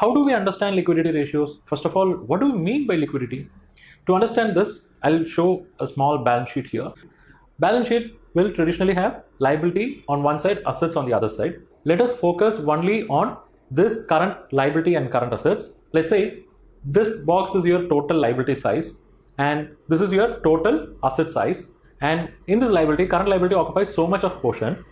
How do we understand liquidity ratios? First of all, what do we mean by liquidity? To understand this, I'll show a small balance sheet here. Balance sheet will traditionally have liability on one side, assets on the other side. Let us focus only on this current liability and current assets. Let's say this box is your total liability size and this is your total asset size, and in this liability, current liability occupies so much of portion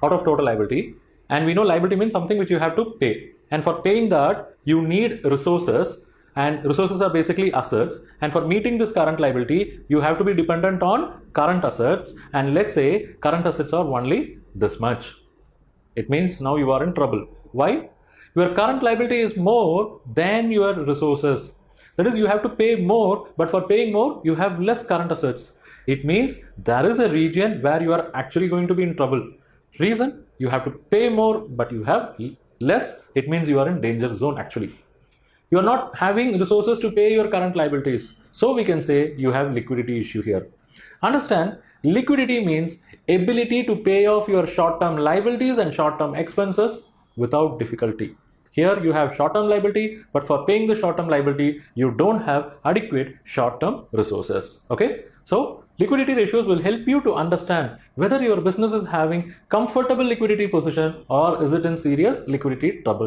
out of total liability, and we know liability means something which you have to pay, and for paying that you need resources, and resources are basically assets, and for meeting this current liability you have to be dependent on current assets, and let's say current assets are only this much. It means now you are in trouble. Why? Your current liability is more than your resources. That is, you have to pay more, but for paying more you have less current assets. It means there is a region where you are actually going to be in trouble. Reason? You have to pay more but you have less. It means you are in danger zone actually. You are not having resources to pay your current liabilities. So we can say you have liquidity issue here. Understand, liquidity means ability to pay off your short-term liabilities and short-term expenses without difficulty. Here you have short-term liability, but for paying the short-term liability, you don't have adequate short-term resources. Okay? So liquidity ratios will help you to understand whether your business is having comfortable liquidity position or is it in serious liquidity trouble.